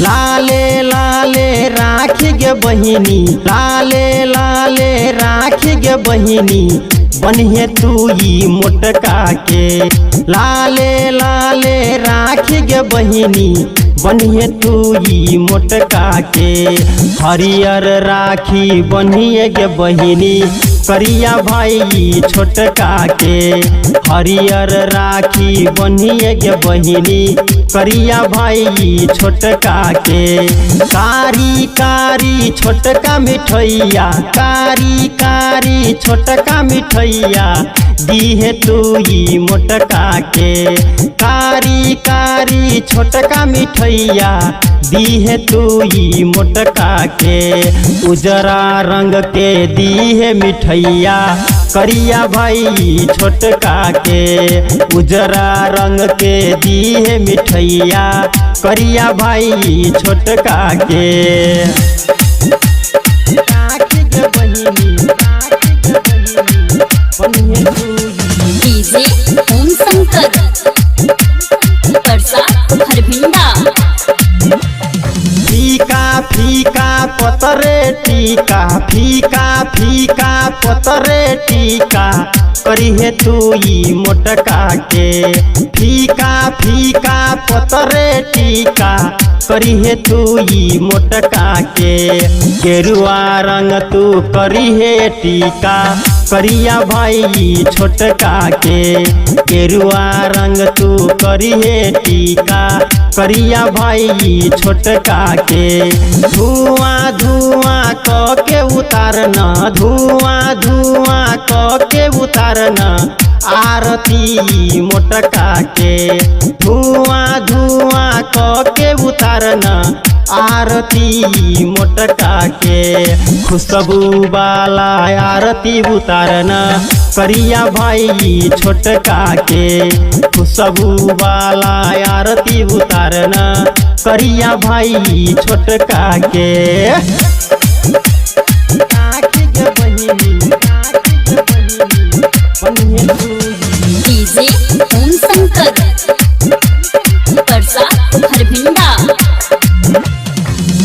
लाले लाले राखी गे बहिनी, लाले लाले राखी गे बहिनी, बनिए तू ई मोटका के। लाले लाले राखी गे बहिनी, बनिए तू ई मोटका के। हरियर राखी बनिए गे बहिनी, करिया भाई छोटका के। हरियर राखी बनिए गे बहिनी, करिया भाई छोटका के। कारी कारी छोटका मिठैया, कारी कारी छोटका मिठैया, दीहे तू ई मोटका के। कारी कारी छोटका मिठैया, दीहे तू ई मोटका के। उजरा रंग के दीहे मिठैया, करिया भाई छोटका के। उजरा रंग के दीहे मिठैया, करिया भाई छोटका के। राखी गे बहिनी, राखी गे बहिनी, बनिए तू डीजे ओम शंकर परसा हरभिंडा। फीका फीका पतरे टीका, फीका फीका पतरे टीका, करिहे तू ई मोटका के। फीका फीका पतरे टीका, करिहे तू ई मोटका के। गेरुआ रंग तू करिहे टीका, करिया भाई छोटका के। गेरुआ रंग तू करिहे टीका, करिया भाई छोटका के। धुआं धुआं क के उतारना, धुआं धुआं क के उतारना, आरती मोटका के। धुआं धुआं क के उतारना, आरती मोटका के। खुशबू वाला आरती उतारना, करिया भाई छोटका के। खुशबू वाला आरती उतारना, करिया भाई छोटका के। राखी गे बहिनी, राखी गे बहिनी, बनिए तू डीजे ओम शंकर परसा हरभिंडा।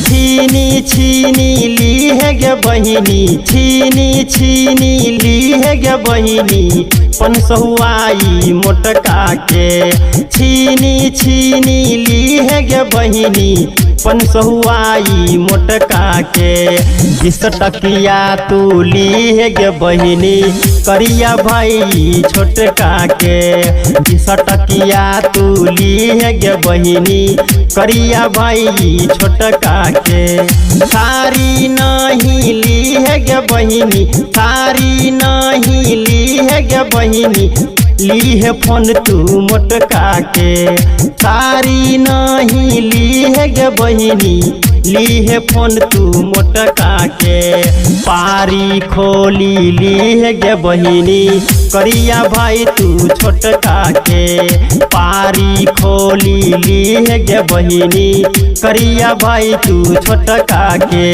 छीनी छीनी ली है गे बहिनी, छीनी छीनी ली है गे बहिनी, पनसहुआई मोटका के। छीनी छीनी ली है गे बहिनी, पनसहुआई मोटका के। 20 टकिया तू ली है गे बहिनी, करिया भाई छोटका के। 20 टकिया तू ली है गे बहिनी, करिया भाई छोटका के। सारी नहीं ली है गे बहिनी, सारी नहीं ली है गे बहिनी, ली है फोन तू मोटका के। सारी नहीं ली है गे बहिनी, ली है फोन तू मोटका के। पारी खोली ली है गे बहिनी, करिया भाई तू छोटका के। पारी खोली ली है गे बहिनी, करिया भाई तू छोटका के।